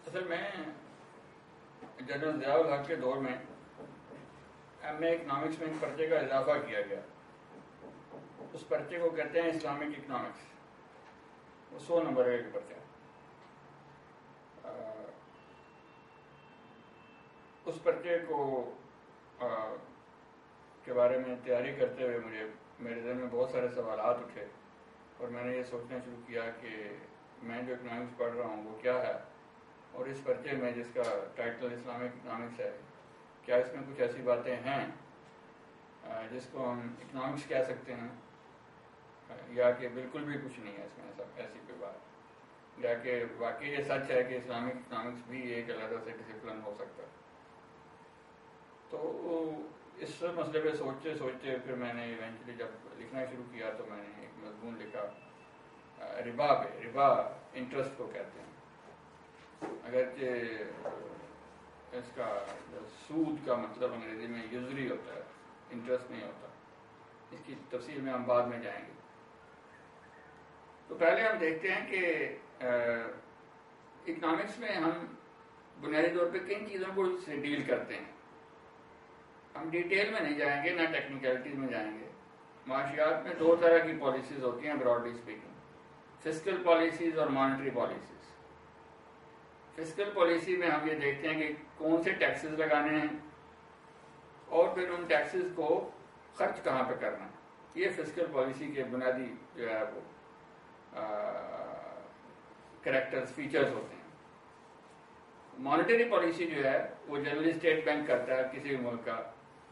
اصل میں جنرل ضیاء الحق کے دور میں ایم اے اکنامکس میں ایک پرچے کا اضافہ کیا گیا. اس پرچے کو کہتے ہیں اسلامک اکنامکس. وہ 100 نمبر کا ایک پرچہ. اس پرچے کو کے بارے میں تیاری کرتے ہوئے میرے ذہن میں بہت سارے سوالات اٹھے اور میں نے یہ سوچنا شروع کیا کہ میں جو اکنامکس پڑھ رہا ہوں وہ کیا ہے, اور اس پرچے میں جس کا ٹائٹل اسلامک اکنامکس ہے, کیا اس میں کچھ ایسی باتیں ہیں جس کو ہم اکنامکس کہہ سکتے ہیں, یا کہ بالکل بھی کچھ نہیں ہے اس میں ایسی کوئی بات, یا کہ واقعی یہ سچ ہے کہ اسلامک اکنامکس بھی ایک علیحدہ سے ڈسپلن ہو سکتا ہے. تو اس مسئلے پہ سوچتے سوچتے پھر میں نے ایونچولی جب لکھنا شروع کیا تو میں نے ایک مضمون لکھا ربا پہ. ربا انٹرسٹ کو کہتے ہیں, اگرچہ اس کا سود کا مطلب انگریزی میں یوزری ہوتا ہے, انٹرسٹ نہیں ہوتا. اس کی تفصیل میں ہم بعد میں جائیں گے. تو پہلے ہم دیکھتے ہیں کہ اکنامکس میں ہم بنیادی طور پہ کن چیزوں کو سے ڈیل کرتے ہیں. ہم ڈیٹیل میں نہیں جائیں گے, نہ ٹیکنیکلٹیز میں جائیں گے. معاشیات میں 2 طرح کی پالیسیز ہوتی ہیں براڈلی اسپیکنگ, فسکل پالیسیز اور مانیٹری پالیسیز. فسکل پالیسی میں ہم یہ دیکھتے ہیں کہ کون سے ٹیکسز لگانے ہیں اور پھر ان ٹیکسز کو خرچ کہاں پہ کرنا ہے. یہ فسکل پالیسی کے بنیادی جو ہے وہ کریکٹرز, فیچرز ہوتے ہیں. مانیٹری پالیسی جو ہے وہ جنرلی اسٹیٹ بینک کرتا ہے کسی بھی ملک کا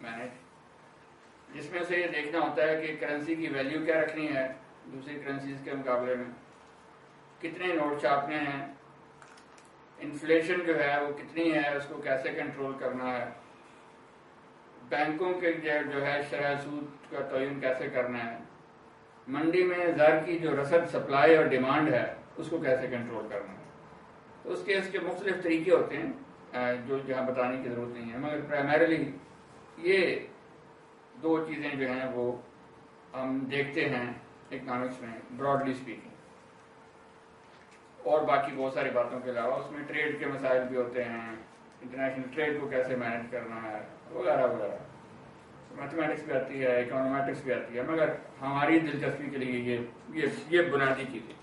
مینج, جس میں اسے یہ دیکھنا ہوتا ہے کہ کرنسی کی ویلیو کیا رکھنی ہے دوسری کرنسیز کے مقابلے میں, کتنے نوٹ چھاپنے ہیں, انفلیشن جو ہے وہ کتنی ہے, اس کو کیسے کنٹرول کرنا ہے, بینکوں کے جو ہے شرح سود کا تعین کیسے کرنا ہے, منڈی میں زر کی جو رسد سپلائی اور ڈیمانڈ ہے اس کو کیسے کنٹرول کرنا ہے. تو اس کے مختلف طریقے ہوتے ہیں جو جہاں بتانے کی ضرورت نہیں ہے, مگر پرائمریلی یہ 2 چیزیں جو ہیں وہ ہم دیکھتے ہیں اکنامکس میں براڈلی اسپیکنگ. اور باقی بہت ساری باتوں کے علاوہ اس میں ٹریڈ کے مسائل بھی ہوتے ہیں, انٹرنیشنل ٹریڈ کو کیسے مینیج کرنا ہے وغیرہ وغیرہ. میتھمیٹکس بھی آتی ہے, اکنامیٹکس بھی آتی ہے, مگر ہماری دلچسپی کے لیے یہ بنیادی چیزیں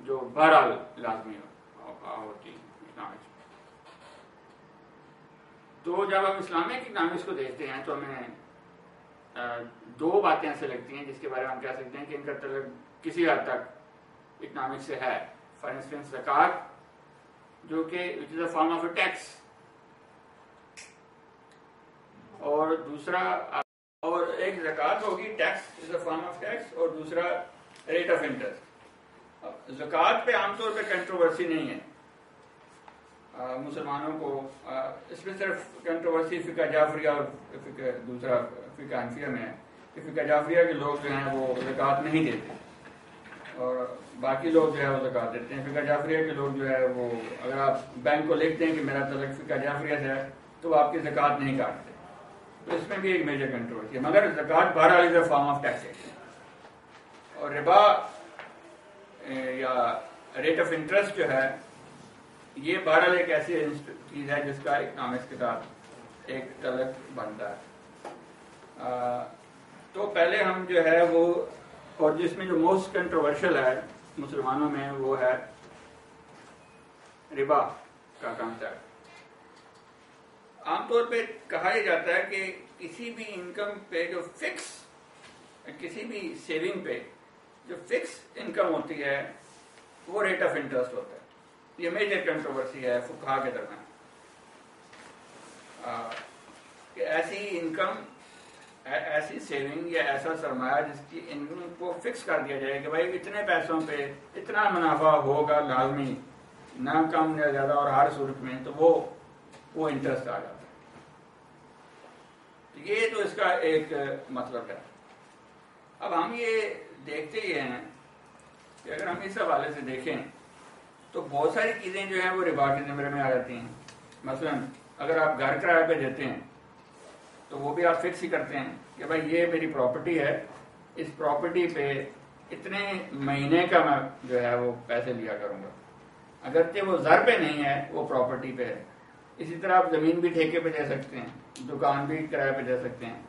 جو بہرحال لازمی ہوتی اکنامکس. تو جب ہم اسلامک اکنامکس کو دیکھتے ہیں تو ہمیں 2 باتیں ایسے لگتی ہیں جس کے بارے میں ہم کہہ سکتے ہیں کہ ان کا تعلق کسی حد تک اکنامکس سے ہے. فار انسٹنس زکوٰۃ, جو کہ which is a form of a tax, اور دوسرا اور ایک زکوٰۃ ہوگی, tax is a form of tax, اور دوسرا ریٹ آف انٹرسٹ. زکوٰۃ پہ عام طور پہ کنٹروورسی نہیں ہے مسلمانوں کو, اس میں صرف کنٹروورسی فقہ جعفریہ اور دوسرا فقہ حنفیہ میں ہے کہ فقہ جعفریہ کے لوگ جو ہیں وہ زکوٰۃ نہیں دیتے اور باقی لوگ جو ہے وہ زکوٰۃ دیتے ہیں. فقہ جعفریہ کے لوگ جو ہے وہ اگر آپ بینک کو لکھتے ہیں کہ میرا تعلق فقہ جعفریہ سے ہے تو وہ آپ کی زکوٰۃ نہیں کاٹتے. تو اس میں بھی ایک میجر کنٹروورسی ہے, مگر زکوٰۃ بہرحال از اے فارم آف ٹیکسیشن. اور ربا یا ریٹ آف انٹرسٹ جو ہے یہ بہرحال ایک ایسی چیز ہے جس کا اکنامکس کے ساتھ ایک تعلق بنتا ہے. تو پہلے ہم جو ہے وہ, اور جس میں جو موسٹ کنٹروورشل ہے مسلمانوں میں وہ ہے ربا کا کانسیپٹ. عام طور پہ کہا یہ جاتا ہے کہ کسی بھی انکم پہ جو فکس, کسی بھی سیونگ پہ جو فکس انکم ہوتی ہے وہ ریٹ آف انٹرسٹ ہوتا ہے. یہ میجر کنٹروورسی ہے فقہاء کے درمیان کہ ایسی انکم, ایسی سیونگ یا ایسا سرمایہ جس کی انکم کو فکس کر دیا جائے کہ بھائی اتنے پیسوں پہ اتنا منافع ہوگا لازمی, نہ کم نہ زیادہ, اور ہر صورت میں, تو وہ انٹرسٹ آ جاتا ہے. یہ تو اس کا ایک مطلب ہے. اب ہم یہ دیکھتے ہی ہیں کہ اگر ہم اس حوالے سے دیکھیں تو بہت ساری چیزیں جو ہیں وہ ربا کے زمرے میں آ جاتی ہیں. مثلا اگر آپ گھر کرایہ پہ دیتے ہیں تو وہ بھی آپ فکس ہی کرتے ہیں کہ بھائی یہ میری پراپرٹی ہے, اس پراپرٹی پہ اتنے مہینے کا میں جو ہے وہ پیسے لیا کروں گا، اگرچہ وہ زر پہ نہیں ہے، وہ پراپرٹی پہ ہے۔ اسی طرح آپ زمین بھی ٹھیکے پہ دے سکتے ہیں، دکان بھی کرائے پہ دے سکتے ہیں،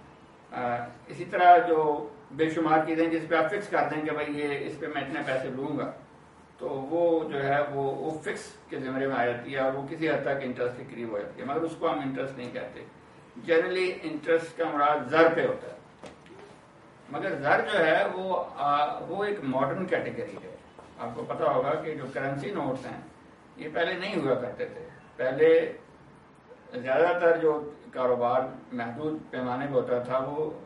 اسی طرح جو بے شمار چیزیں جس پہ آپ فکس کر دیں کہ بھائی یہ اس پہ میں اتنے پیسے لوں گا، تو وہ جو ہے وہ فکس کے زمرے میں آ جاتی ہے اور وہ کسی حد تک انٹرسٹ کے قریب ہو جاتی ہے، مگر اس کو ہم انٹرسٹ نہیں کہتے۔ جنرلی انٹرسٹ کا مراد زر پہ ہوتا ہے، مگر زر جو ہے وہ ایک ماڈرن کیٹیگری ہے۔ آپ کو پتا ہوگا کہ جو کرنسی نوٹس ہیں یہ پہلے نہیں ہوا کرتے تھے، پہلے زیادہ تر جو کاروبار محدود پیمانے پہ ہوتا تھا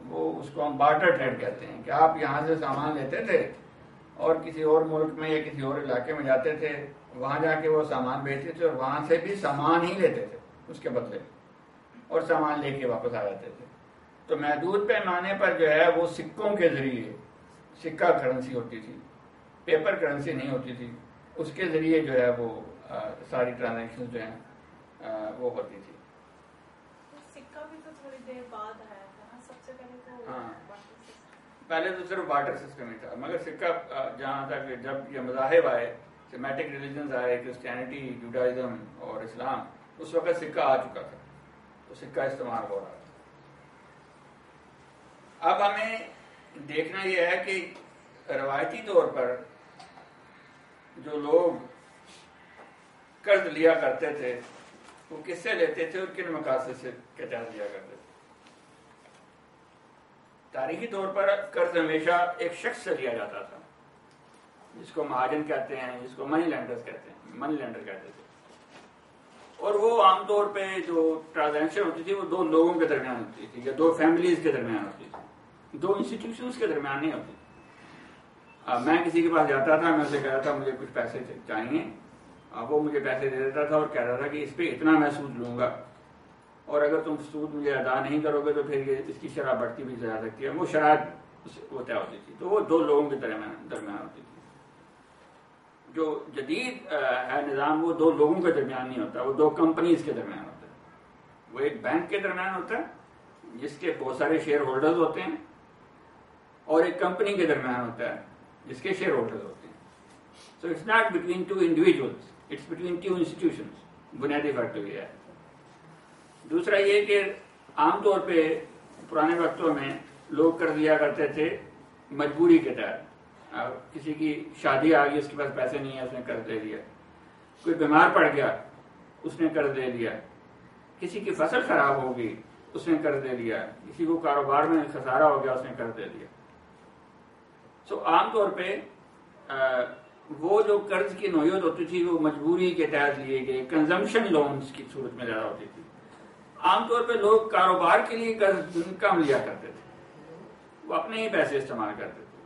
وہ اس کو ہم بارٹر ٹریڈ کہتے ہیں، کہ آپ یہاں سے سامان لیتے تھے اور کسی اور ملک میں یا کسی اور علاقے میں جاتے تھے، وہاں جا کے وہ سامان بیچتے تھے اور وہاں سے بھی سامان ہی لیتے تھے اس کے بدلے، اور سامان لے کے واپس آ جاتے تھے۔ تو محدود پیمانے پر جو ہے وہ سکوں کے ذریعے، سکہ کرنسی ہوتی تھی، پیپر کرنسی نہیں ہوتی تھی، اس کے ذریعے جو ہے وہ ساری ٹرانزیکشن جو ہیں وہ ہوتی تھی۔ سکہ بھی تو تھوڑی دیر بعد آیا تھا، سب سے پہلے تو ہاں، پہلے تو صرف بارٹر سسٹم ہی تھا، مگر سکہ جہاں تک جب یہ مذاہب آئے، سیمیٹک ریلیجنز آئے، کرسچینٹی، جوڈائزم اور اسلام، اس وقت سکہ آ چکا تھا، تو سکہ استعمال ہو رہا تھا۔ اب ہمیں دیکھنا یہ ہے کہ روایتی طور پر جو لوگ قرض لیا کرتے تھے وہ کس سے لیتے تھے اور کن مقاصد سے کے تحت لیا کرتے تھے۔ تاریخی طور پر قرض ہمیشہ ایک شخص سے لیا جاتا تھا، جس کو مہاجن کہتے ہیں، جس کو منی لینڈرز کہتے ہیں، منی لینڈر کہتے تھے، اور وہ عام طور پہ جو ٹرانزیکشن ہوتی تھی وہ دو لوگوں کے درمیان ہوتی تھی یا دو فیملیز کے درمیان ہوتی تھی، دو انسٹیٹیوشنز کے درمیان نہیں ہوتی تھی۔ میں کسی کے پاس جاتا تھا، میں اسے کہتا تھا مجھے کچھ پیسے چاہیے، وہ مجھے پیسے دے دیتا تھا اور کہتا تھا کہ اس پہ اتنا میں سود لوں گا، اور اگر تم سود مجھے ادا نہیں کرو گے تو پھر یہ اس کی شرح بڑھتی بھی جا سکتی ہے، وہ شرائط وہ طے ہوتی تھی۔ تو وہ دو لوگوں کے درمیان ہوتی تھی۔ جو جدید ہے نظام وہ دو لوگوں کے درمیان نہیں ہوتا، وہ دو کمپنیز کے درمیان ہوتا ہے۔ وہ ایک بینک کے درمیان ہوتا ہے جس کے بہت سارے شیئر ہولڈرز ہوتے ہیں، اور ایک کمپنی کے درمیان ہوتا ہے جس کے شیئر ہولڈرز ہوتے ہیں۔ So it's not between two individuals, it's between two institutions. بنیادی فرق تو یہ ہے۔ دوسرا یہ کہ عام طور پہ پرانے وقتوں میں لوگ قرض لیا کرتے تھے مجبوری کے تحت۔ کسی کی شادی آ گئی، اس کے پاس پیسے نہیں ہیں، اس نے قرض لے لیا۔ کوئی بیمار پڑ گیا، اس نے قرض لے لیا۔ کسی کی فصل خراب ہو گئی، اس نے قرض لے لیا۔ کسی کو کاروبار میں خسارہ ہو گیا، اس نے قرض لے لیا۔ سو عام طور پہ وہ جو قرض کی نوعیت ہوتی تھی وہ مجبوری کے تحت لیے گئے کنزمپشن لونز کی صورت میں زیادہ ہوتی تھی۔ عام طور پہ لوگ کاروبار کے لیے قرض کم لیا کرتے تھے، وہ اپنے ہی پیسے استعمال کرتے تھے۔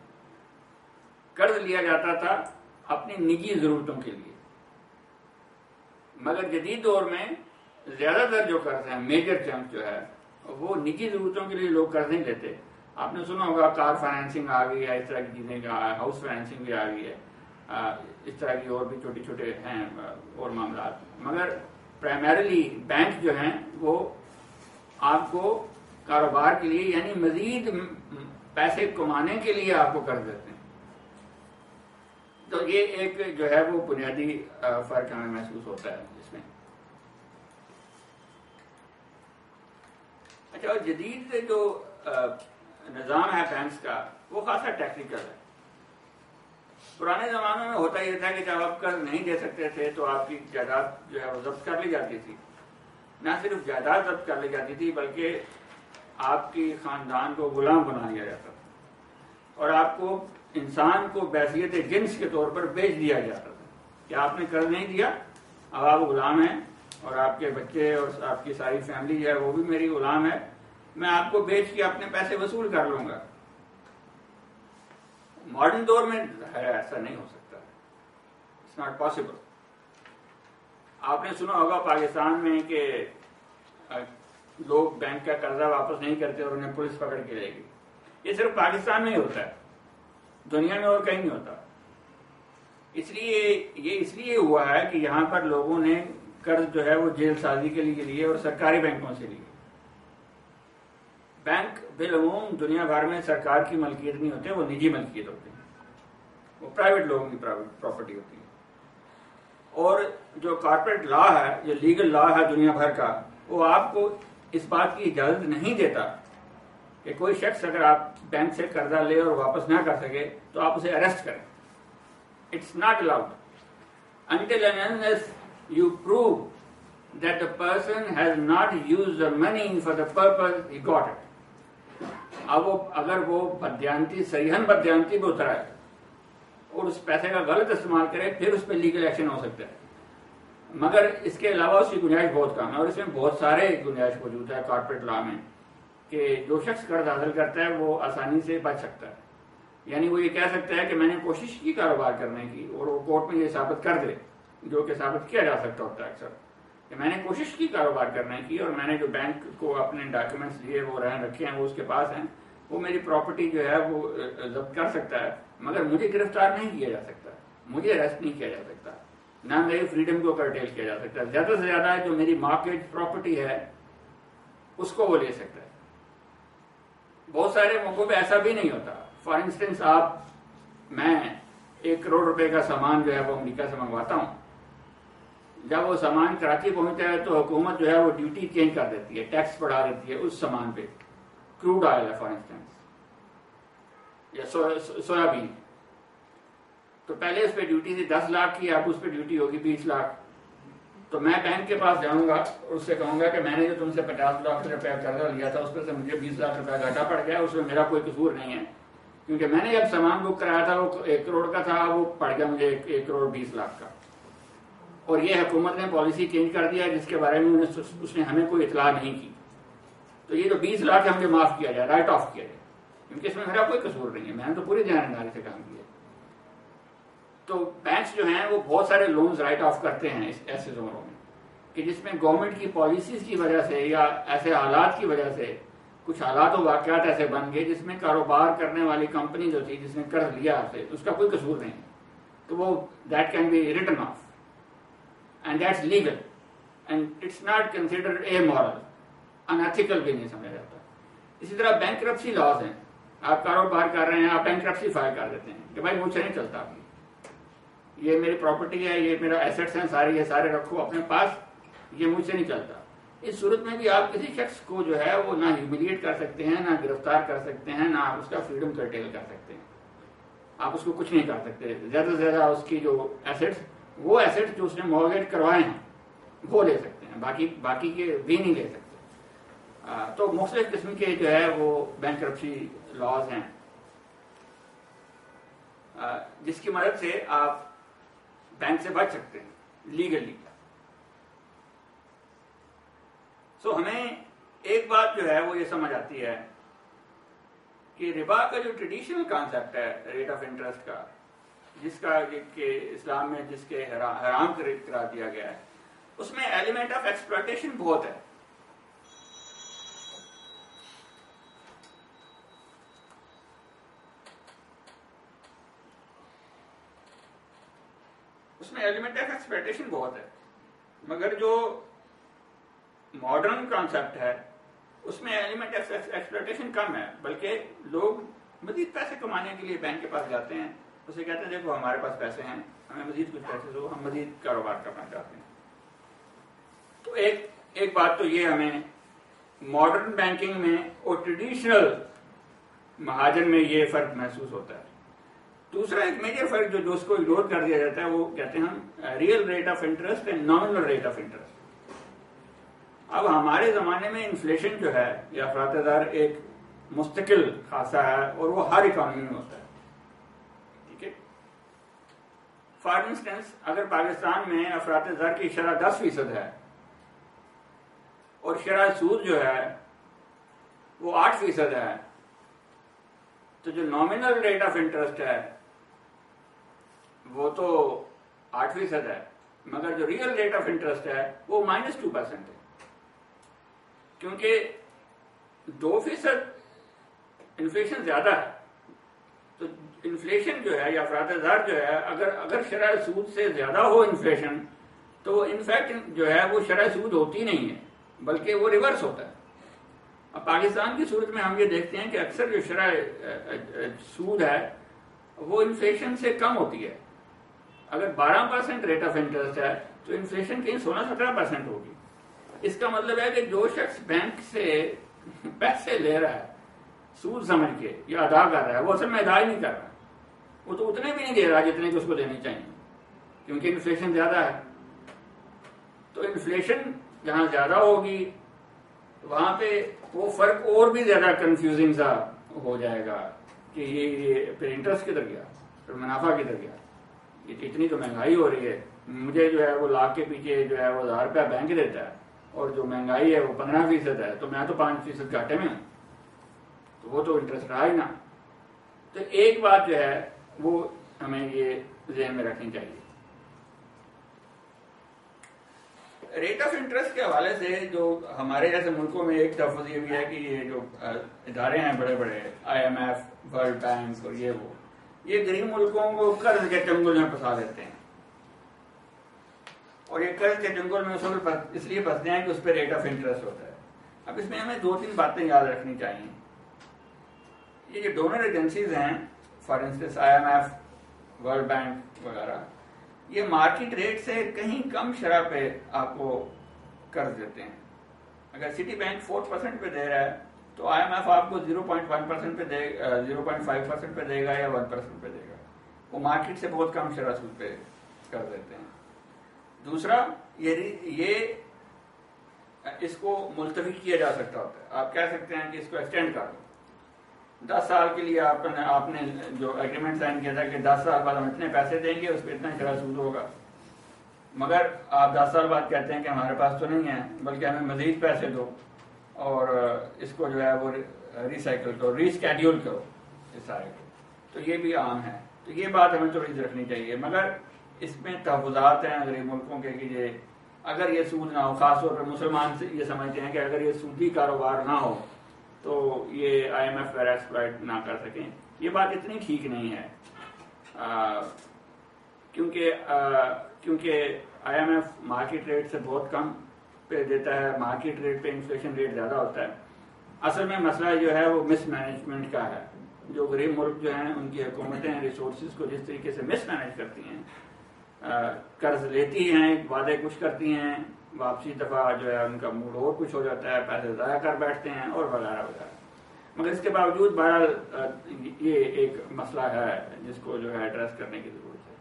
قرض لیا جاتا تھا اپنی نجی ضرورتوں کے لیے، مگر جدید دور میں زیادہ تر جو قرض ہیں، میجر چنک جو ہے، وہ نجی ضرورتوں کے لیے لوگ قرض نہیں لیتے۔ آپ نے سنا ہوگا کار فائنینسنگ آ گئی ہے، اس طرح کی چیزیں، ہاؤس فائنینسنگ بھی آ گئی ہے، اس طرح کی اور بھی چھوٹی چھوٹے ہیں اور معاملات، مگر پرائمریلی بینک جو ہیں وہ آپ کو کاروبار کے لیے یعنی مزید پیسے کمانے کے لیے آپ کو قرض دیتے ہیں۔ تو یہ ایک جو ہے وہ بنیادی فرق ہمیں محسوس ہوتا ہے اس میں۔ اچھا، اور جدید جو نظام ہے بینکس کا وہ خاصا ٹیکنیکل ہے۔ پرانے زمانوں میں ہوتا یہ تھا کہ جب آپ قرض نہیں دے سکتے تھے تو آپ کی جائیداد جو ہے وہ ضبط کر لی جاتی تھی۔ نہ صرف جائیداد ضبط کر لی جاتی تھی بلکہ آپ کی خاندان کو غلام بنا لیا جاتا تھا، اور آپ کو انسان کو بحیثیت جنس کے طور پر بیچ دیا جاتا تھا کہ آپ نے قرض نہیں دیا، اب آپ غلام ہیں، اور آپ کے بچے اور آپ کی ساری فیملی جو ہے وہ بھی میری غلام ہے، میں آپ کو بیچ کے اپنے پیسے وصول کر لوں گا۔ ماڈرن دور میں ایسا نہیں ہو سکتا، اٹس ناٹ پاسبل۔ آپ نے سنا ہوگا پاکستان میں کہ لوگ بینک کا قرضہ واپس نہیں کرتے اور انہیں پولیس پکڑ کے لے گی۔ یہ صرف پاکستان میں ہی ہوتا ہے، دنیا میں اور کہیں نہیں ہوتا۔ اس لیے ہوا ہے کہ یہاں پر لوگوں نے قرض جو ہے وہ جیل سازی کے لیے اور سرکاری بینکوں سے لیے۔ بینک بالعموم دنیا بھر میں سرکار کی ملکیت نہیں ہوتے، وہ نجی ملکیت ہوتے ہیں۔ وہ پرائیویٹ لوگوں کی پراپرٹی ہوتی ہے. اور جو کارپوریٹ لا ہے، جو لیگل لا ہے دنیا بھر کا، وہ آپ کو اس بات کی اجازت نہیں دیتا کہ کوئی شخص اگر آپ بینک سے قرضہ لے اور واپس نہ کر سکے تو آپ اسے اریسٹ کریں. It's not allowed until and unless you prove that the person has not used the money for the purpose he got it. اب اگر وہ بدیانتی صریحاً بدیانتی پہ اترا ہے اور اس پیسے کا غلط استعمال کرے پھر اس پہ لیگل ایکشن ہو سکتا ہے، مگر اس کے علاوہ اس کی گنجائش بہت کم ہے. اور اس میں بہت سارے گنجائش موجود ہے کارپوریٹ لا میں کہ جو شخص قرض حاصل کرتا ہے وہ آسانی سے بچ سکتا ہے. یعنی وہ یہ کہہ سکتا ہے کہ میں نے کوشش کی کاروبار کرنے کی، اور وہ کورٹ میں یہ ثابت کر دے، جو کہ ثابت کیا جا سکتا ہوتا ہے اکثر، کہ میں نے کوشش کی کاروبار کرنے کی اور میں نے جو بینک کو اپنے ڈاکیومنٹس لیے وہ رہن رکھے ہیں وہ اس کے پاس ہیں، وہ میری پراپرٹی جو ہے وہ ضبط کر سکتا ہے، مگر مجھے گرفتار نہیں کیا جا سکتا، مجھے اریسٹ نہیں کیا جا سکتا، نہ میری فریڈم کو کرٹیل کیا جا سکتا. زیادہ سے زیادہ جو میری مارکیٹ پراپرٹی ہے اس کو وہ لے سکتا ہے. بہت سارے موقعوں پہ ایسا بھی نہیں ہوتا. فار انسٹنس میں 1 کروڑ روپے کا سامان جو ہے وہ امریکہ سے منگواتا ہوں. جب وہ سامان کراچی پہنچتا ہے تو حکومت جو ہے وہ ڈیوٹی چینج کر دیتی ہے، ٹیکس بڑھا دیتی ہے اس سامان پہ. کروڈ آئل ہے فار انسٹنس یا سویابین، تو پہلے اس پہ ڈیوٹی تھی 10 لاکھ کی، اب اس پہ ڈیوٹی ہوگی 20 لاکھ. تو میں بینک کے پاس جاؤں گا اور اس سے کہوں گا کہ میں نے جو تم سے 50 لاکھ روپے قرضہ لیا تھا اس پہ سے مجھے 20 لاکھ روپے گھاٹا پڑ گیا، اس میں میرا کوئی قصور نہیں ہے، کیونکہ میں نے جب سامان بک کرایا تھا وہ 1 کروڑ کا تھا، وہ پڑ گیا مجھے 1 کروڑ 20 لاکھ کا. اور یہ حکومت نے پالیسی چینج کر دیا جس کے بارے میں اس نے ہمیں کوئی اطلاع نہیں کی. تو یہ جو 20 لاکھ ہے مجھے معاف کیا جائے، رائٹ آف کیا جائے، کیونکہ اس میں میرا کوئی قصور نہیں ہے، میں نے تو پوری دیانتداری سے کام کیا. تو بینکس جو ہیں وہ بہت سارے لونز رائٹ آف کرتے ہیں ایسے زمروں میں کہ جس میں گورنمنٹ کی پالیسیز کی وجہ سے یا ایسے حالات کی وجہ سے کچھ حالات و واقعات ایسے بن گئے جس میں کاروبار کرنے والی کمپنی جو تھی جس نے قرض لیا آپ سے اس کا کوئی قصور نہیں، تو وہ that can be written off and that's legal and it's not considered a moral, unethical بھی نہیں سمجھا جاتا. اسی طرح بینکرپسی لاز ہیں، آپ کاروبار کر رہے ہیں، آپ بینکرپسی فائل کر دیتے ہیں کہ بھائی مجھ سے نہیں چلتا، یہ میری پراپرٹی ہے، یہ میرا ایسٹس ہیں سارے، یہ سارے رکھو اپنے پاس، یہ مجھ سے نہیں چلتا. اس صورت میں بھی آپ کسی شخص کو جو ہے وہ نہ ہیوملیٹ کر سکتے ہیں، نہ گرفتار کر سکتے ہیں، نہ اس کا فریڈم کرٹیل کر سکتے ہیں. آپ اس کو کچھ نہیں کر سکتے. زیادہ سے زیادہ اس کی جو ایسٹس، وہ ایسٹس جو اس نے مورگیج کروائے ہیں وہ لے سکتے ہیں، باقی کے بھی نہیں لے سکتے. تو مختلف قسم کے جو ہے وہ بینکرپسی لاز ہیں جس کی مدد سے آپ بینک سے بچ سکتے ہیں لیگلی. سو ہمیں ایک بات جو ہے وہ یہ سمجھ آتی ہے کہ ربا کا جو ٹریڈیشنل کانسیپٹ ہے ریٹ آف انٹرسٹ کا، جس کا کہ اسلام میں جس کے حرام قرار دیا گیا ہے، اس میں ایلیمنٹ آف ایکسپلوٹیشن بہت ہے. اس میں ایلیمنٹ آف ایکسپلوٹیشن بہت ہے، مگر جو ماڈرن کانسیپٹ ہے اس میں ایلیمنٹ آف ایکسپلوٹیشن کم ہے، بلکہ لوگ مزید پیسے کمانے کے لیے بینک کے پاس جاتے ہیں، اسے کہتے ہیں دیکھو ہمارے پاس پیسے ہیں، ہمیں مزید کچھ پیسے دو، ہم مزید کاروبار کرنا چاہتے ہیں. تو ایک بات تو یہ ہمیں ماڈرن بینکنگ میں اور ٹریڈیشنل مہاجن میں یہ فرق محسوس ہوتا ہے. دوسرا ایک میجر فرق جو اس کو اگنور کر دیا جاتا ہے وہ کہتے ہیں ہم real rate of interest and nominal rate of interest. اب ہمارے زمانے میں انفلیشن جو ہے یا افراط زر ایک مستقل خاصہ ہے اور وہ ہر اکانومی میں ہوتا ہے. ٹھیک ہے، فار انسٹنس اگر پاکستان میں افراط زر کی شرح 10% ہے اور شرح سود جو ہے وہ 8% ہے، تو جو نامنل ریٹ آف انٹرسٹ ہے وہ تو 8% ہے، مگر جو ریئل ریٹ آف انٹرسٹ ہے وہ -2% ہے، کیونکہ 2% انفلیشن زیادہ ہے. تو انفلیشن جو ہے یا افراط زر جو ہے اگر شرح سود سے زیادہ ہو انفلیشن تو انفیکٹ جو ہے وہ شرح سود ہوتی نہیں ہے بلکہ وہ ریورس ہوتا ہے. اب پاکستان کی صورت میں ہم یہ دیکھتے ہیں کہ اکثر جو شرح سود ہے وہ انفلیشن سے کم ہوتی ہے. اگر 12% ریٹ آف انٹرسٹ ہے تو انفلیشن کہیں 16-17% ہوگی. اس کا مطلب ہے کہ جو شخص بینک سے پیسے لے رہا ہے سود سمجھ کے یا ادا کر رہا ہے، وہ اصل میں ادا ہی نہیں کر رہا. وہ تو اتنے بھی نہیں دے رہا جتنے کہ اس کو دینے چاہیے، کیونکہ انفلیشن زیادہ ہے. تو انفلیشن جہاں زیادہ ہوگی وہاں پہ وہ فرق اور بھی زیادہ کنفیوزنگ سا ہو جائے گا کہ یہ پھر انٹرسٹ کدھر گیا، پھر منافع کدھر گیا. یہ اتنی تو مہنگائی ہو رہی ہے، مجھے جو ہے وہ لاکھ کے پیچھے جو ہے وہ 1000 روپیہ بینک دیتا ہے، اور جو مہنگائی ہے وہ 15% ہے، تو میں تو 5% گھاٹے میں ہوں. تو وہ تو انٹرسٹ رہا ہی نا. تو ایک بات جو ہے وہ ہمیں یہ ذہن میں رکھنی چاہیے. ریٹ آف انٹرسٹ کے حوالے سے جو ہمارے جیسے ملکوں میں ایک تحفظ یہ بھی ہے کہ یہ جو ادارے ہیں بڑے بڑے IMF، ورلڈ بینک اور یہ غریب ملکوں کو قرض کے چنگل میں پھنسا دیتے ہیں. اور یہ قرض کے چنگل میں اس لیے پھنستے ہیں کہ اس پہ ریٹ آف انٹرسٹ ہوتا ہے. اب اس میں ہمیں 2-3 باتیں یاد رکھنی چاہیے. یہ جو ڈونر ایجنسیز ہیں، for instance IMF، world bank وغیرہ، یہ مارکیٹ ریٹ سے کہیں کم شرح پہ آپ کو قرض دیتے ہیں. اگر سٹی بینک 4% پہ دے رہا ہے تو IMF آپ کو 0.1% پہ دے 0.5% پہ دے گا یا 1% پہ دے گا. وہ مارکیٹ سے بہت کم شرح سود پہ قرض دیتے ہیں. دوسرا، یہ اس کو ملتوی کیا جا سکتا ہوتا ہے. آپ کہہ سکتے ہیں کہ اس کو ایکسٹینڈ کر دو. 10 سال کے لیے آپ نے جو ایگریمنٹ سائن کیا تھا کہ 10 سال بعد ہم اتنے پیسے دیں گے، اس پہ اتنا شرح سود ہوگا. مگر آپ 10 سال بعد کہتے ہیں کہ ہمارے پاس تو نہیں ہے، بلکہ ہمیں مزید پیسے دو اور اس کو جو ہے وہ ریسائیکل کرو، ریسکیڈیول کرو اس سارے کو. تو یہ بھی عام ہے. تو یہ بات ہمیں تھوڑی سی رکھنی چاہیے. مگر اس میں تحفظات ہیں غریب ملکوں کے کہ اگر یہ سود نہ ہو، خاص طور پر مسلمان سے یہ سمجھتے ہیں کہ اگر یہ سودی کاروبار نہ ہو تو یہ IMF وغیرہ ایکسپلائٹ نہ کر سکیں. یہ بات اتنی ٹھیک نہیں ہے، کیونکہ IMF مارکیٹ ریٹ سے بہت کم پہ دیتا ہے. مارکیٹ ریٹ پہ انفلیشن ریٹ زیادہ ہوتا ہے. اصل میں مسئلہ جو ہے وہ مس مینجمنٹ کا ہے. جو غریب ملک جو ہیں ان کی حکومتیں ریسورسز کو جس طریقے سے مس مینج کرتی ہیں، قرض لیتی ہیں، وعدے کچھ کرتی ہیں، واپسی دفعہ جو ہے ان کا موڈ اور کچھ ہو جاتا ہے، پیسے ضائع کر بیٹھتے ہیں اور وغیرہ وغیرہ. مگر اس کے باوجود بہرحال یہ ایک مسئلہ ہے جس کو جو ہے ایڈریس کرنے کی ضرورت ہے.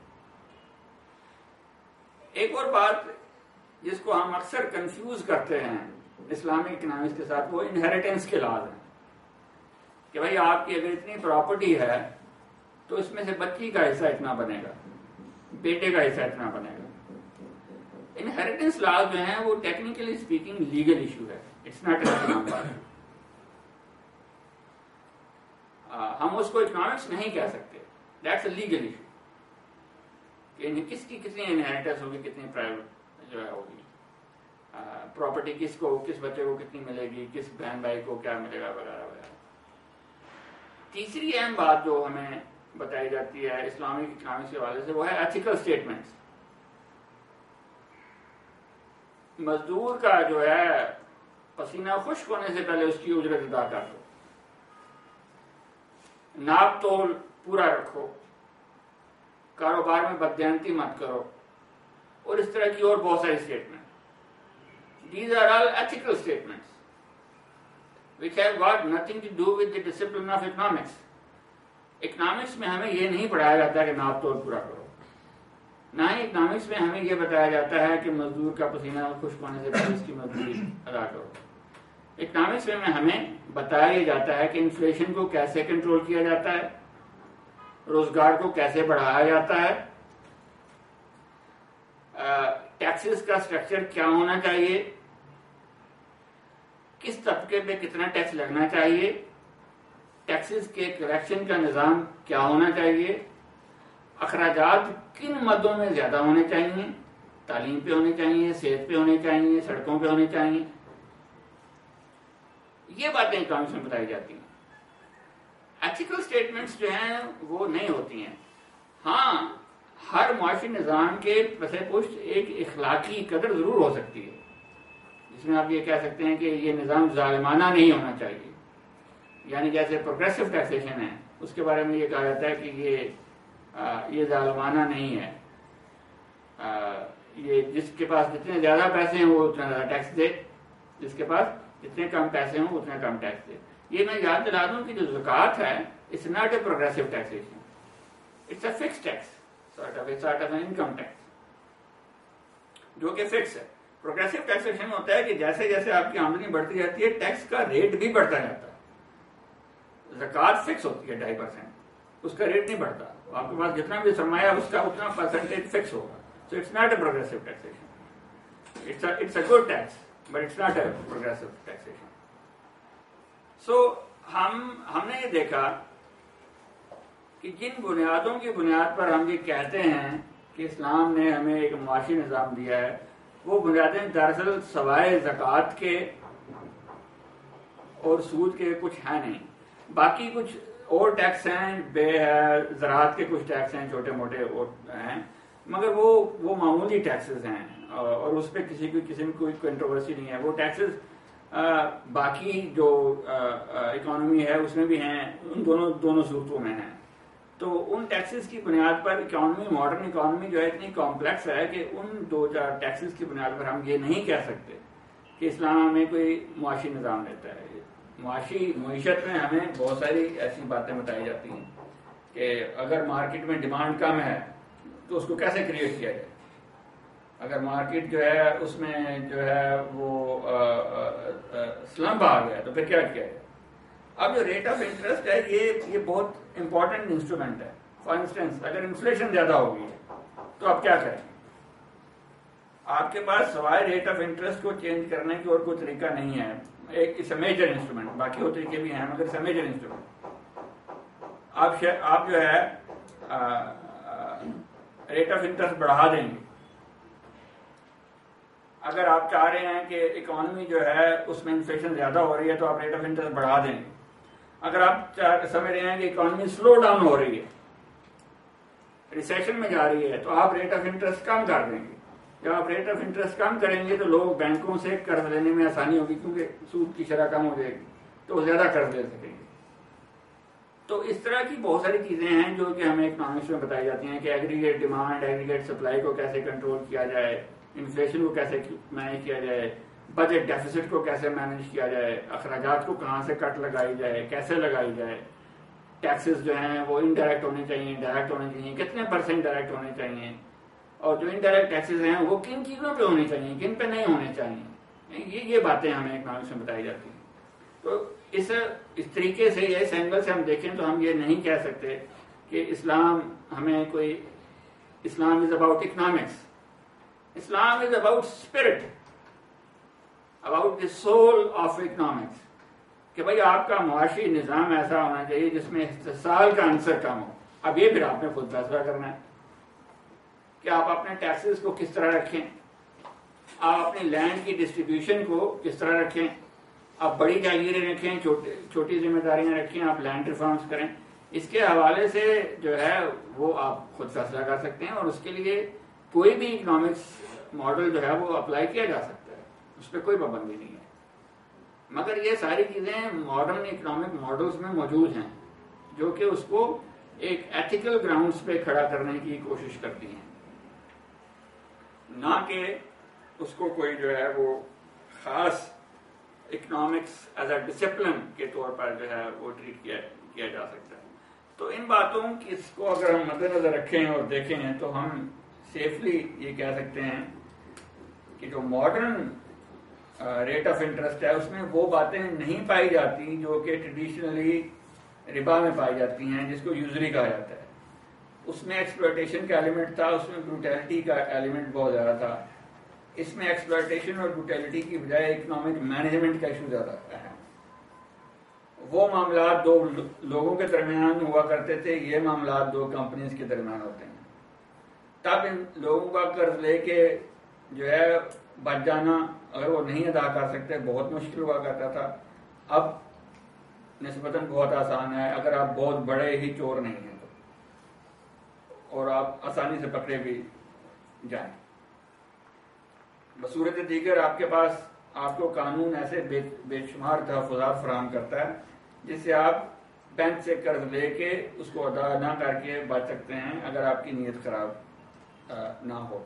ایک اور بات جس کو ہم اکثر کنفیوز کرتے ہیں اسلامی اکنامکس کے ساتھ، وہ انہیریٹنس کے لاز ہیں کہ بھائی آپ کی اگر اتنی پراپرٹی ہے تو اس میں سے بچی کا حصہ اتنا بنے گا، بیٹے کا حصہ اتنا بنے گا. انہیریٹنس لاز جو ہیں وہ ٹیکنیکلی اسپیکنگ لیگل ایشو ہے. It's not an economic. ہم اس کو اکنامکس نہیں کہہ سکتے. دیٹس اے لیگل ایشو کہ کس کی کتنی انہیریٹنس ہوگی، کتنی پرائیویٹ جو ہے ہوگی، پراپرٹی کس کو، کس بچے کو کتنی ملے گی، کس بہن بھائی کو کیا ملے گا وغیرہ وغیرہ. تیسری اہم بات جو ہمیں بتائی جاتی ہے اسلامک اکنامکس کے حوالے سے وہ ہے ایتھیکل اسٹیٹمنٹس. مزدور کا جو ہے پسینہ خشک ہونے سے پہلے اس کی اجرت ادا کر دو، ناپ تول پورا رکھو، کاروبار میں بددیانتی مت کرو، اور اس طرح کی اور بہت ساری statement. These are all ethical statements which have got nothing to do with the discipline of economics. Economics میں ہمیں یہ نہیں پڑھایا جاتا کہ ناپ تول پورا کرو. نہ ہی اکنامکس میں ہمیں یہ بتایا جاتا ہے کہ مزدور کا پسینہ خشک ہونے سے پہلے اس کی مزدوری ادا کرو. اکنامکس میں ہمیں بتایا جاتا ہے کہ انفلیشن کو کیسے کنٹرول کیا جاتا ہے، روزگار کو کیسے بڑھایا جاتا ہے، ٹیکسز کا سٹرکچر کیا ہونا چاہیے، کس طبقے پہ کتنا ٹیکس لگنا چاہیے، ٹیکسز کے کلیکشن کا نظام کیا ہونا چاہیے، اخراجات کن مدوں میں زیادہ ہونے چاہیے، تعلیم پہ ہونے چاہیے، صحت پہ ہونے چاہیے، سڑکوں پہ ہونے چاہیے. یہ باتیں اکنامکس میں بتائی جاتی ہیں. ایتھیکل سٹیٹمنٹس جو ہیں وہ نہیں ہوتی ہیں. ہاں، ہر معاشی نظام کے پسے پشت ایک اخلاقی قدر ضرور ہو سکتی ہے جس میں آپ یہ کہہ سکتے ہیں کہ یہ نظام ظالمانہ نہیں ہونا چاہیے. یعنی جیسے پروگریسو ٹیکسیشن ہے، اس کے بارے میں یہ کہا جاتا ہے کہ یہ یہ ظالمانہ نہیں ہے. یہ جس کے پاس جتنے زیادہ پیسے ہیں وہ اتنا زیادہ ٹیکس دے, جس کے پاس جتنے کم پیسے ہوں اتنا کم ٹیکس دے. یہ میں یاد دلا دوں کہ جو زکوٰۃ ہے it's not a progressive taxation, it's a fix tax, sort of an income tax جو کہ فکس ہے. پروگریسو ٹیکسیشن ہوتا ہے کہ جیسے جیسے آپ کی آمدنی بڑھتی جاتی ہے ٹیکس کا ریٹ بھی بڑھتا جاتا ہے. زکوٰۃ فکس ہوتی ہے 2.5%, اس کا ریٹ نہیں بڑھتا. آپ کے پاس جتنا بھی سرمایہ اس کا اتنا پرسنٹیج فکس ہوگا. So it's not a progressive taxation, it's a good tax but it's not a progressive taxation. So ہم نے یہ دیکھا کہ جن بنیادوں کی بنیاد پر ہم یہ کہتے ہیں کہ اسلام نے ہمیں ایک معاشی نظام دیا ہے, وہ بنیادیں دراصل سوائے زکوٰۃ کے اور سود کے کچھ ہے نہیں. باقی کچھ اور ٹیکس ہیں, بے ہے, زراعت کے کچھ ٹیکس ہیں چھوٹے موٹے ہیں, مگر وہ معمولی ٹیکسز ہیں اور اس پہ کسی میں کوئی کنٹروورسی نہیں ہے. وہ ٹیکسز باقی جو اکانومی ہے اس میں بھی ہیں, ان دونوں صورتوں میں ہیں. تو ان ٹیکسز کی بنیاد پر ماڈرن اکانومی جو ہے اتنی کمپلیکس ہے کہ ان 2-4 ٹیکسز کی بنیاد پر ہم یہ نہیں کہہ سکتے کہ اسلام ہمیں کوئی معاشی نظام دیتا ہے. معیشت میں ہمیں بہت ساری ایسی باتیں بتائی جاتی ہیں کہ اگر مارکیٹ میں ڈیمانڈ کم ہے تو اس کو کیسے کریٹ کیا جائے. اگر مارکیٹ جو ہے اس میں جو ہے وہ سلمپ آ گیا تو پھر کیا کیا جائے. اب جو ریٹ آف انٹرسٹ ہے یہ بہت امپورٹنٹ انسٹرومنٹ ہے. فار انسٹنس اگر انفلیشن زیادہ ہوگی تو آپ کیا کریں. آپ کے پاس سوائے ریٹ آف انٹرسٹ کو چینج کرنے کی اور کوئی طریقہ نہیں ہے. ایک میجر انسٹرومنٹ, باقی اور طریقے بھی ہیں مگر میجر انسٹرومنٹ. آپ جو ہے ریٹ آف انٹرسٹ بڑھا دیں گے. اگر آپ چاہ رہے ہیں کہ اکانومی جو ہے اس میں انفلیشن زیادہ ہو رہی ہے تو آپ ریٹ آف انٹرسٹ بڑھا دیں گے. اگر آپ سمجھ رہے ہیں کہ اکانومی سلو ڈاؤن ہو رہی ہے, ریسیشن میں جا رہی ہے, تو آپ ریٹ آف انٹرسٹ کم کر دیں گے. جب آپ ریٹ آف انٹرسٹ کم کریں گے تو لوگ بینکوں سے قرض لینے میں آسانی ہوگی, کیونکہ سود کی شرح کم ہو جائے گی تو وہ زیادہ قرض لے سکیں گے. تو اس طرح کی بہت ساری چیزیں ہیں جو کہ ہمیں اکنامکس میں بتائی جاتی ہیں کہ ایگریگیٹ ڈیمانڈ, ایگریگیٹ سپلائی کو کیسے کنٹرول کیا جائے, انفلیشن کو کیسے مینیج کیا جائے, بجٹ ڈیفیسٹ کو کیسے مینیج کیا جائے, اخراجات کو کہاں سے کٹ لگائی جائے, کیسے لگائی جائے, ٹیکسز جو ہیں وہ انڈائریکٹ ہونے چاہیے, ڈائریکٹ ہونے چاہیے, کتنے % ڈائریکٹ ہونے چاہیے, اور جو انڈائریکٹ ٹیکسز ہیں وہ کن چیزوں پہ ہونے چاہیے, کن پہ نہیں ہونے چاہیے. یہ باتیں ہمیں اکنامکس میں بتائی جاتی ہیں. تو اس طریقے سے, اس اینگل سے ہم دیکھیں تو ہم یہ نہیں کہہ سکتے کہ اسلام ہمیں کوئی, Islam is about economics. Islam is about spirit, about the soul of economics, کہ بھائی آپ کا معاشی نظام ایسا ہونا چاہیے جس میں استحصال کا عنصر کم ہو. اب یہ پھر آپ نے خود فیصلہ کرنا ہے کہ آپ اپنے ٹیکسز کو کس طرح رکھیں, آپ اپنی لینڈ کی ڈسٹریبیوشن کو کس طرح رکھیں, آپ بڑی جاگیریں رکھیں, چھوٹی ذمہ داریاں رکھیں, آپ لینڈ ریفارمز کریں. اس کے حوالے سے جو ہے وہ آپ خود فیصلہ کر سکتے ہیں, اور اس کے لیے کوئی بھی اکنامکس ماڈل جو ہے وہ اپلائی کیا جا سکتا ہے, اس پہ کوئی پابندی نہیں ہے. مگر یہ ساری چیزیں ماڈرن اکنامک ماڈلز میں موجود ہیں جو کہ اس کو ایک ایتھیکل گراؤنڈز پہ کھڑا کرنے کی کوشش کرتی ہیں, نہ کہ اس کو کوئی جو ہے وہ خاص اکنامکس ایز اے ڈسپلن کے طور پر جو ہے وہ ٹریٹ کیا جا سکتا ہے. تو ان باتوں کی اس کو اگر ہم مد نظر رکھیں اور دیکھیں تو ہم سیفلی یہ کہہ سکتے ہیں کہ جو ماڈرن ریٹ آف انٹرسٹ ہے اس میں وہ باتیں نہیں پائی جاتی جو کہ ٹریڈیشنلی ربا میں پائی جاتی ہیں, جس کو یوزری کہا جاتا ہے. اس میں ایکسپلوٹیشن کا ایلیمنٹ تھا, اس میں بروٹیلٹی کا ایلیمنٹ بہت زیادہ تھا. اس میں ایکسپلوٹیشن اور بروٹیلٹی کی بجائے اکنامک مینجمنٹ کا ایشو زیادہ ہے. وہ معاملات 2 لوگوں کے درمیان ہوا کرتے تھے, یہ معاملات 2 کمپنیز کے درمیان ہوتے ہیں. تب ان لوگوں کا قرض لے کے جو ہے بچ جانا, اگر وہ نہیں ادا کر سکتے, بہت مشکل ہوا کرتا تھا. اب نسبتاً بہت آسان ہے اگر آپ بہت بڑے ہی چور نہیں ہیں تو, اور آپ آسانی سے پکڑے بھی جائیں. بصورت دیگر آپ کے پاس, آپ کو قانون ایسے بے شمار تحفظات فراہم کرتا ہے جس سے آپ بینک سے قرض لے کے اس کو ادا نہ کر کے بچ سکتے ہیں اگر آپ کی نیت خراب نہ ہو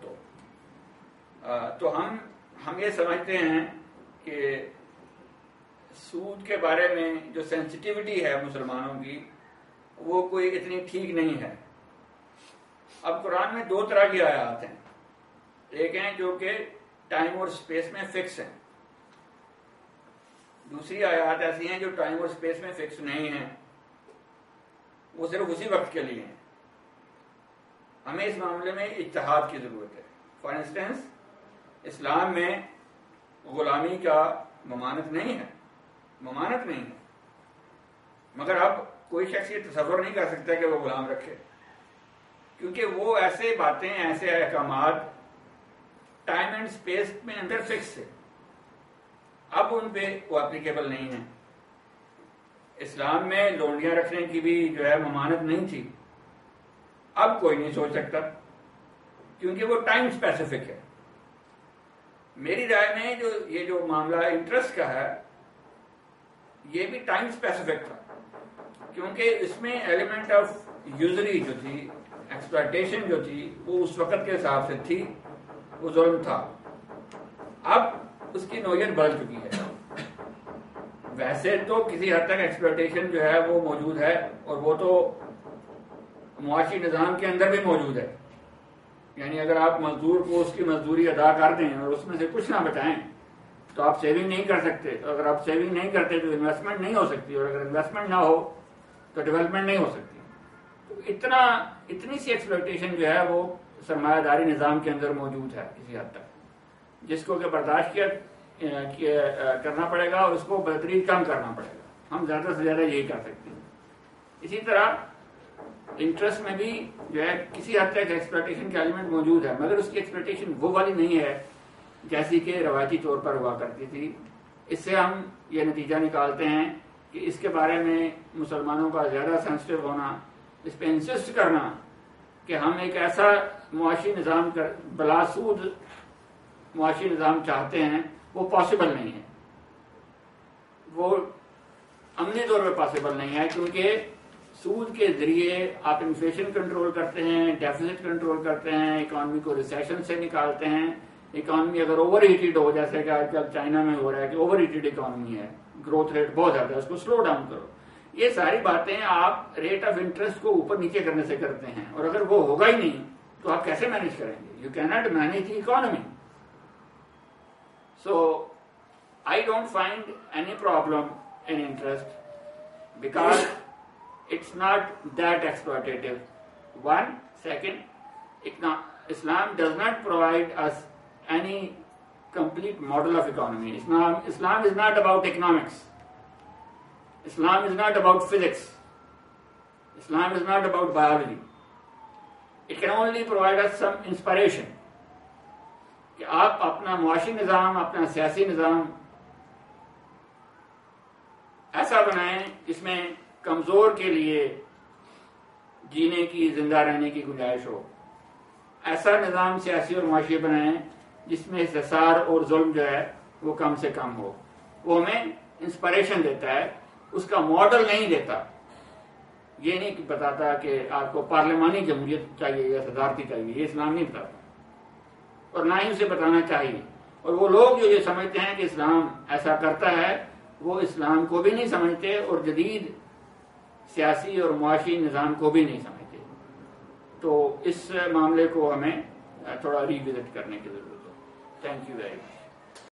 تو ہم یہ سمجھتے ہیں کہ سود کے بارے میں جو سینسٹیوٹی ہے مسلمانوں کی وہ کوئی اتنی ٹھیک نہیں ہے. اب قرآن میں 2 طرح کی آیات ہیں. ایک ہیں جو کہ ٹائم اور اسپیس میں فکس ہیں, دوسری آیات ایسی ہیں جو ٹائم اور اسپیس میں فکس نہیں ہیں, وہ صرف اسی وقت کے لیے ہیں. ہمیں اس معاملے میں اجتہاد کی ضرورت ہے. فار انسٹنس اسلام میں غلامی کا ممانعت نہیں ہے, مگر اب کوئی شخص یہ تصور نہیں کر سکتا کہ وہ غلام رکھے, کیونکہ وہ ایسے باتیں, ایسے احکامات ٹائم اینڈ اسپیس میں اندر فکس ہے, اب ان پہ وہ اپلیکیبل نہیں ہے. اسلام میں لونڈیاں رکھنے کی بھی جو ہے ممانعت نہیں تھی, اب کوئی نہیں سوچ سکتا کیونکہ وہ ٹائم اسپیسیفک ہے. میری رائے میں یہ جو معاملہ انٹرسٹ کا ہے یہ بھی ٹائم اسپیسیفک تھا, کیونکہ اس میں ایلیمنٹ آف یوزری جو تھی, ایکسپلائٹیشن جو تھی, وہ اس وقت کے حساب سے تھی, وہ ظلم تھا. اب اس کی نوعیت بدل چکی ہے. ویسے تو کسی حد تک ایکسپلائٹیشن جو ہے وہ موجود ہے, اور وہ تو معاشی نظام کے اندر بھی موجود ہے. یعنی اگر آپ مزدور کو اس کی مزدوری ادا کر دیں اور اس میں سے کچھ نہ بچائیں تو آپ سیونگ نہیں کر سکتے. اگر آپ سیونگ نہیں کرتے تو انویسٹمنٹ نہیں ہو سکتی, اور اگر انویسٹمنٹ نہ ہو تو ڈیولپمنٹ نہیں ہو سکتی. تو اتنی سی ایکسپلائٹیشن جو ہے وہ سرمایہ داری نظام کے اندر موجود ہے کسی حد تک, جس کو کہ برداشت کرنا پڑے گا اور اس کو بہترین کم کرنا پڑے گا. ہم زیادہ سے زیادہ یہی کر سکتے ہیں. اسی طرح انٹرسٹ میں بھی جو ہے کسی حد تک ایکسپلائٹیشن کا ایلیمنٹ موجود ہے, مگر اس کی ایکسپلائٹیشن وہ والی نہیں ہے جیسی کہ روایتی طور پر ہوا کرتی تھی. اس سے ہم یہ نتیجہ نکالتے ہیں کہ اس کے بارے میں مسلمانوں کا زیادہ سینسٹیو ہونا, اس پہ انسسٹ کرنا کہ ہم ایک ایسا معاشی نظام بلا سود معاشی نظام چاہتے ہیں, وہ پاسبل نہیں ہے. وہ عملی طور پہ پاسبل نہیں ہے, کیونکہ سود کے ذریعے آپ انفلیشن کنٹرول کرتے ہیں, ڈیفیسٹ کنٹرول کرتے ہیں, اکانومی کو ریسیشن سے نکالتے ہیں. اکانومی اگر اوور ہیٹڈ ہو, جیسے کہ آج کل چائنا میں ہو رہا ہے کہ اوور ہیٹڈ اکانومی ہے, گروتھ ریٹ بہت زیادہ ہے, اس کو سلو ڈاؤن کرو. یہ ساری باتیں آپ ریٹ آف انٹرسٹ کو اوپر نیچے کرنے سے کرتے ہیں, اور اگر وہ ہوگا ہی نہیں تو آپ کیسے مینج کریں گے؟ یو کی not manage the economy. So I don't find any problem in interest because it's not that exploitative. One, second, Islam does not provide us any complete model of economy. Islam is not about economics. Islam is not about physics. Islam is not about biology. It can only provide us some inspiration. کہ آپ اپنا معاشی نظام, اپنا سیاسی نظام ایسا بنائیں جس میں کمزور کے لیے جینے کی, زندہ رہنے کی گنجائش ہو. ایسا نظام سیاسی اور معاشی بنائیں جس میں حصار اور ظلم جو ہے وہ کم سے کم ہو. وہ ہمیں انسپریشن دیتا ہے, اس کا ماڈل نہیں دیتا. یہ نہیں بتاتا کہ آپ کو پارلیمانی جمہوریت چاہیے یا صدارتی چاہیے, یہ اسلام نہیں بتاتا, اور نہ ہی اسے بتانا چاہیے. اور وہ لوگ جو یہ سمجھتے ہیں کہ اسلام ایسا کرتا ہے, وہ اسلام کو بھی نہیں سمجھتے اور جدید سیاسی اور معاشی نظام کو بھی نہیں سمجھتے. تو اس معاملے کو ہمیں تھوڑا ری وزٹ کرنے کی ضرورت ہے. Thank you very much.